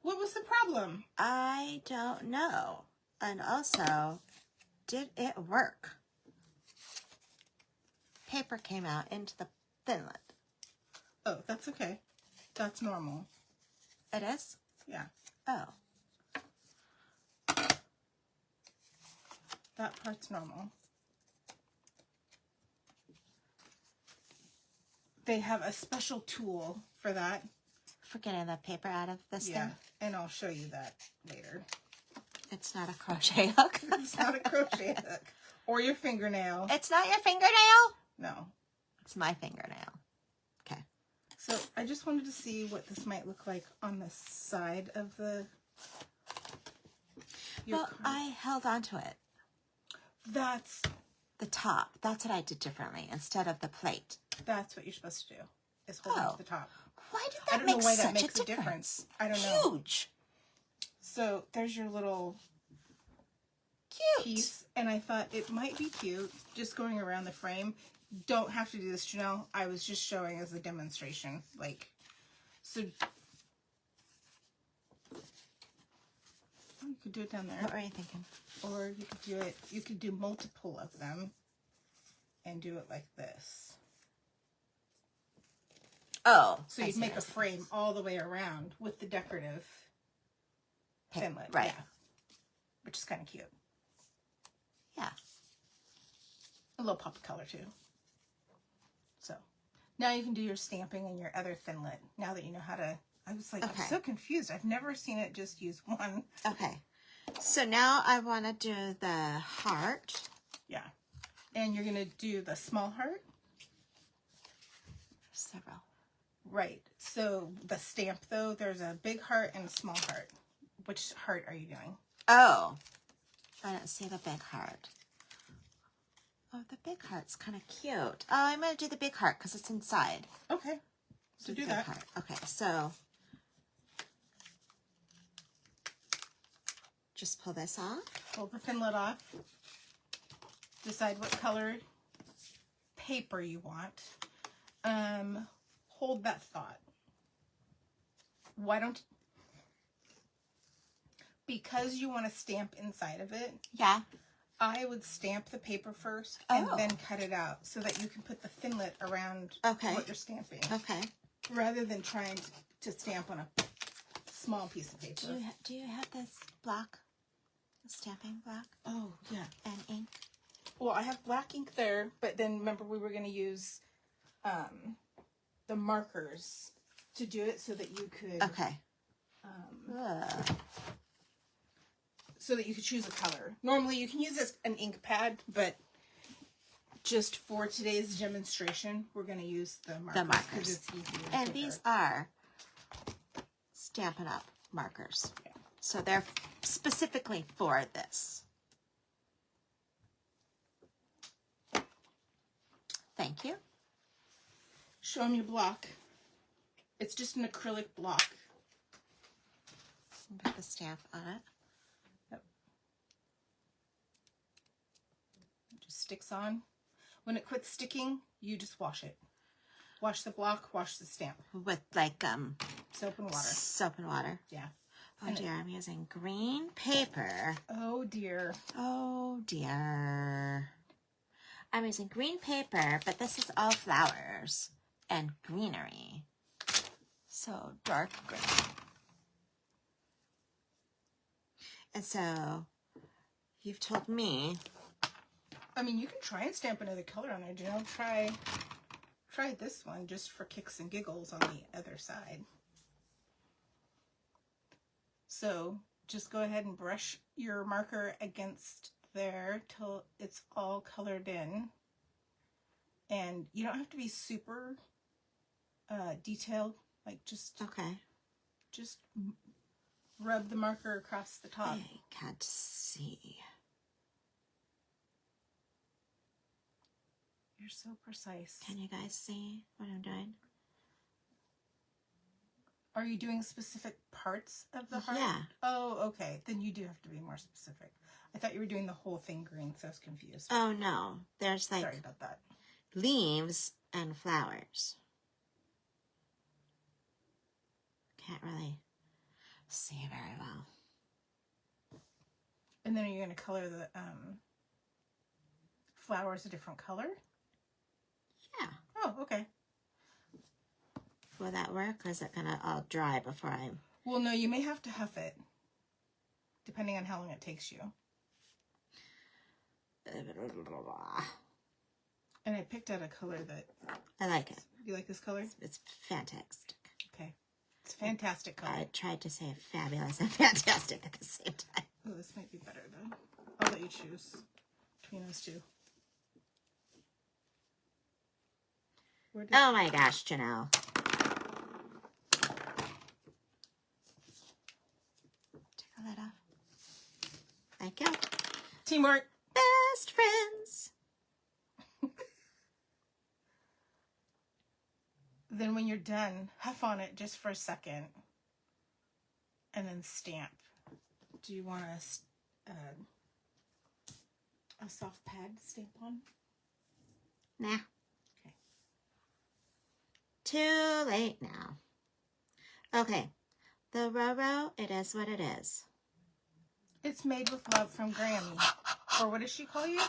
What was the problem? I don't know. And also, did it work? Paper came out into the Thinlit. Oh, that's okay. That's normal. It is? Yeah. Oh. That part's normal. They have a special tool for that. For getting the paper out of this Yeah, thing? and I'll show you that later. It's not a crochet hook. It's not a crochet hook. Or your fingernail. It's not your fingernail? No. It's my fingernail. Okay. So I just wanted to see what this might look like on the side of the... Well, I held on to it. That's The top. That's what I did differently instead of the plate. what you're supposed to do. Is hold on to the top. Why did I that don't know make why such that makes a a difference? I don't know. Huge. So there's your little Cute. piece, and I thought it might be cute just going around the frame. Don't have to do this, Janelle. I was just showing as a demonstration. Like, so you could do it down there. What were you thinking? Or you could do it, you could do multiple of them and do it like this. Oh. So you'd make a frame all the way around with the decorative Thinlit. Right. Yeah. Which is kind of cute. Yeah. A little pop of color too. So now you can do your stamping and your other Thinlit. Now that you know how to, I was like, I'm so confused. I've never seen it just use one. Okay. So now I want to do the heart. Yeah. And you're going to do the small heart. Several. Right. So the stamp though, there's a big heart and a small heart. Which heart are you doing? Oh. I don't see the big heart. Oh, the big heart's kind of cute. Oh, I'm going to do the big heart because it's inside. Okay. So do that. Heart. Okay, so just pull this off. Pull the Thinlit off. Decide what color paper you want. Hold that thought. Why don't, because you want to stamp inside of it. Yeah. I would stamp the paper first and then cut it out so that you can put the Thinlit around what you're stamping. Okay. Rather than trying to stamp on a small piece of paper. Do you have this block? The stamping block? Oh, yeah. And ink? Well, I have black ink there, but then remember we were going to use the markers to do it so that you could... Okay. So that you could choose a color. Normally you can use an ink pad, but just for today's demonstration, we're going to use the markers. Because it's easier. And these are Stampin' Up! Markers. Yeah. So they're specifically for this. Thank you. Show them your block. It's just an acrylic block. Put the stamp on it. Yep. It just sticks on. When it quits sticking, you just wash it. Wash the block, wash the stamp. With like soap and water. Soap and water. Yeah. Oh dear, I'm using green paper. Oh dear. Oh dear. I'm using green paper, but this is all flowers and greenery. So dark green. And so you've told me. I mean, you can try and stamp another color on it. You know, try this one just for kicks and giggles on the other side. So just go ahead and brush your marker against there till it's all colored in. And you don't have to be super detailed, like just rub the marker across the top. I can't see. You're so precise. Can you guys see what I'm doing? Are you doing specific parts of the heart? Yeah. Oh, okay. Then you do have to be more specific. I thought you were doing the whole thing green, so I was confused. Oh no, there's like Sorry about that. Leaves and flowers. Can't really see very well. And then you're going to color the flowers a different color? Yeah. Oh, okay. Will that work, or is it going to all dry before I... Well, no, you may have to huff it, depending on how long it takes you. And I picked out a color that... I like it. You like this color? It's fantastic. Okay. It's a fantastic color. I tried to say fabulous and fantastic at the same time. Oh, this might be better, though. I'll let you choose between those two. Oh my gosh, Janelle. Take the lid off. Thank you. Teamwork. Best friends. Then when you're done, huff on it just for a second. And then stamp. Do you want a soft pad to stamp on? Nah. Okay. Too late now. Okay. The Roro, it is what it is. It's made with love from Grammy. Or what does she call you?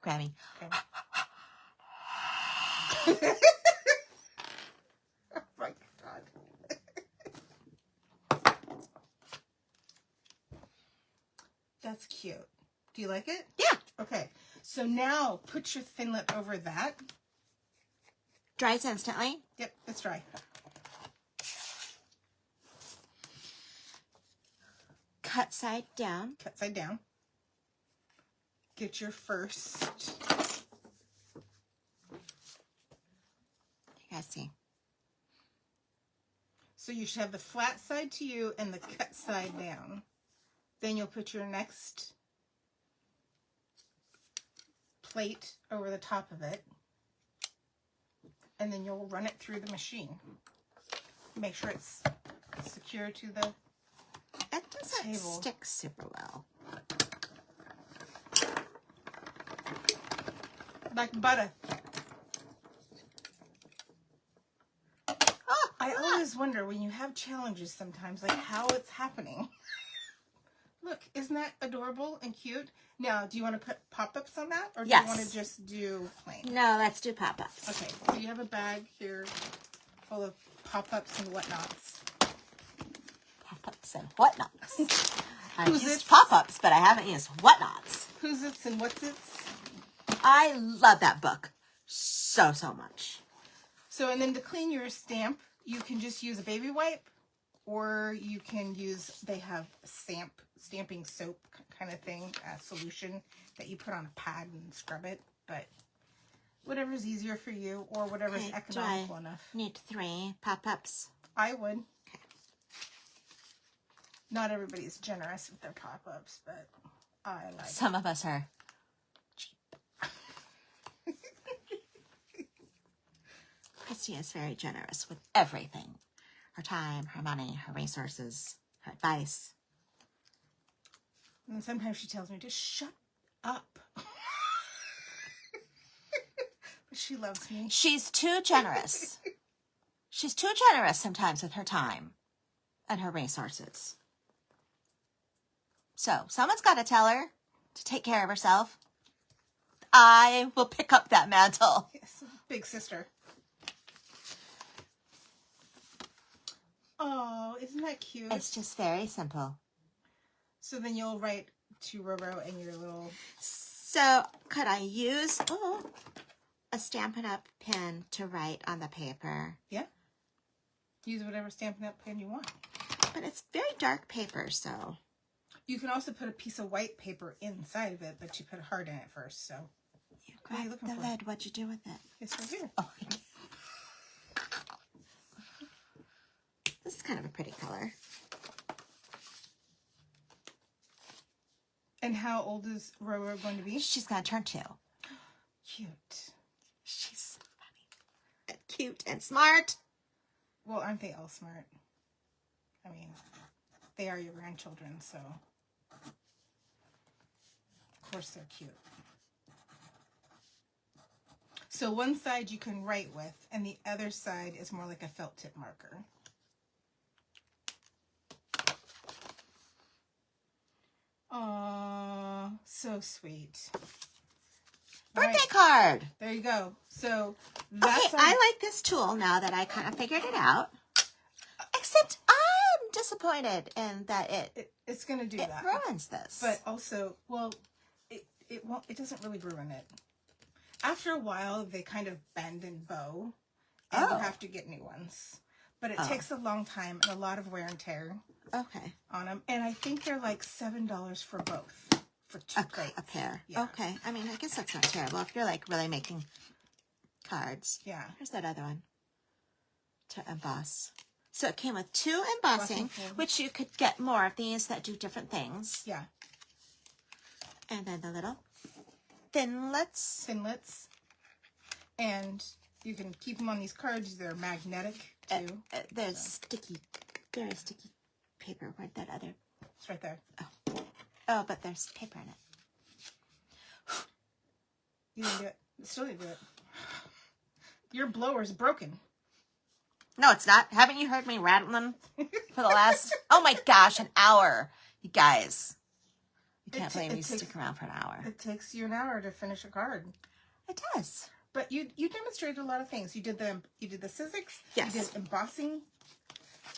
Grammy. Okay. That's cute. Do you like it? Yeah. Okay. So now put your Thinlit over that. Dries instantly. Yep, it's dry. Cut side down. Cut side down. Get your first. You guys see. So you should have the flat side to you and the cut side down. Then you'll put your next plate over the top of it. And then you'll run it through the machine. Make sure it's secure to the It doesn't table. stick super well. Like butter. Oh, I always wonder when you have challenges sometimes, like how it's happening. Look, isn't that adorable and cute? Now, do you want to put pop-ups on that? Or do Yes. you want to just do plain? No, let's do pop-ups. Okay, so you have a bag here full of pop-ups and whatnots. Pop-ups and whatnots. I've Who's used it? pop-ups, but I haven't used whatnots. Who's it's and what's it's? I love that book so much. So, and then to clean your stamp, you can just use a baby wipe, or you can use, they have stamping soap kind of thing, a solution that you put on a pad and scrub it, but whatever's easier for you, or whatever's Okay, economical do I enough. need 3 pop-ups. I would. Okay. Not everybody's generous with their pop-ups, but I like it. Some of us are cheap. Christy is very generous with everything. Her time, her money, her resources, her advice. And sometimes she tells me, just shut up. But she loves me. She's too generous. She's too generous sometimes with her time and her resources. So, someone's got to tell her to take care of herself. I will pick up that mantle. Yes, big sister. Oh, isn't that cute? It's just very simple. So then you'll write to Roro and your little... So, could I use a Stampin' Up! Pen to write on the paper? Yeah. Use whatever Stampin' Up! Pen you want. But it's very dark paper, so... You can also put a piece of white paper inside of it, but you put heart in it first, so... You What are you grabbed looking the for? lid. What'd you do with it? It's right here. Oh, this is kind of a pretty color. And how old is Roro going to be? She's going to turn 2. Cute. She's so funny. And cute and smart. Well, aren't they all smart? I mean, they are your grandchildren, so... Of course they're cute. So one side you can write with, and the other side is more like a felt tip marker. Aww, so sweet. Birthday Alright, card. there you go. So that's Okay, I like this tool now that I kind of figured it out. Except I'm disappointed in that it's going to do it that. ruins this. But also, well, it won't. It doesn't really ruin it. After a while, they kind of bend and bow, and you Oh. have to get new ones. But it Oh. takes a long time and a lot of wear and tear Okay. on them. And I think they're like $7 for both, for 2 plates. A pair. Yeah. Okay. I mean, I guess that's not terrible if you're like really making cards. Yeah. Here's that other one to emboss. So it came with 2 embossing, Embossing folders. which you could get more of these that do different things. Yeah. And then the little Thinlits. Thinlits. And you can keep them on these cards. They're magnetic, too. There's sticky, very sticky paper. Where'd that other... It's right there. Oh, but there's paper in it. You didn't do it. Still didn't do it. Your blower's broken. No, it's not. Haven't you heard me rattling for the last, oh my gosh, an hour? You guys. You can't believe me stick around for an hour. It takes you an hour to finish a card. It does. But you demonstrated a lot of things. You did the Sizzix. Yes. You did embossing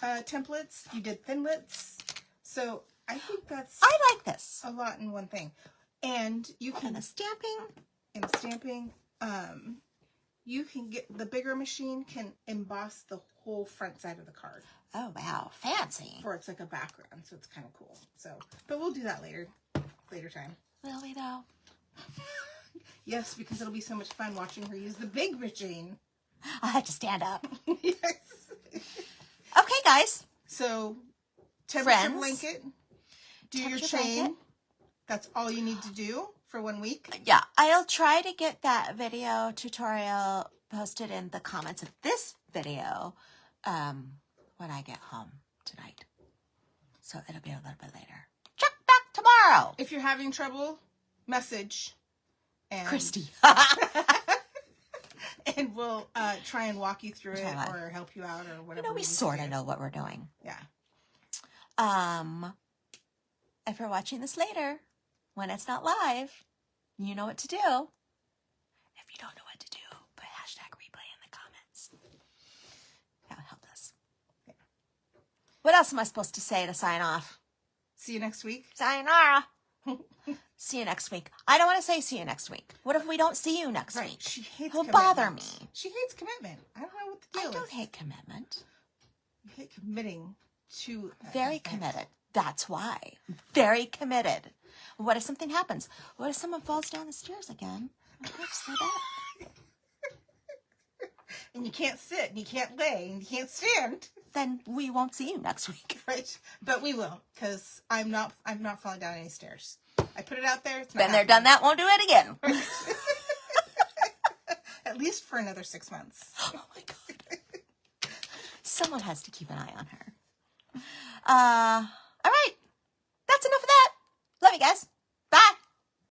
templates. You did Thinlits. So I think that's I like this. a lot in one thing. And you can And the stamping. You can get the bigger machine can emboss the whole front side of the card. Oh wow, fancy. For it's like a background, so it's kind of cool. So, but we'll do that later time. Will we though? Yes, because it'll be so much fun watching her use the big machine. I'll have to stand up. Yes. Okay, guys. So, temperature Friends. blanket. Do your Temperature chain. blanket. That's all you need to do for 1 week. Yeah, I'll try to get that video tutorial posted in the comments of this video when I get home tonight. So it'll be a little bit later. Check back tomorrow. If you're having trouble, message. And Christy. And we'll try and walk you through it Try. or help you out or whatever. You know, we need to sort of do. know what we're doing. Yeah. If you're watching this later, when it's not live, you know what to do. If you don't know what to do, put #replay in the comments. That would help us. Yeah. What else am I supposed to say to sign off? See you next week. Sayonara. See you next week. I don't want to say see you next week. What if we don't see you next Right. week? She hates It'll commitment. bother me. She hates commitment. I don't know what the deal I don't is. hate commitment. You hate committing to Very an event. committed. That's why. Very committed. What if something happens? What if someone falls down the stairs again? It hurts so bad. And you can't sit, and you can't lay, and you can't stand. Then we won't see you next week. Right. But we will, because I'm not falling down any stairs. I put it out there. It's not Been there, happening. done that, won't do it again. At least for another 6 months. Oh my God. Someone has to keep an eye on her.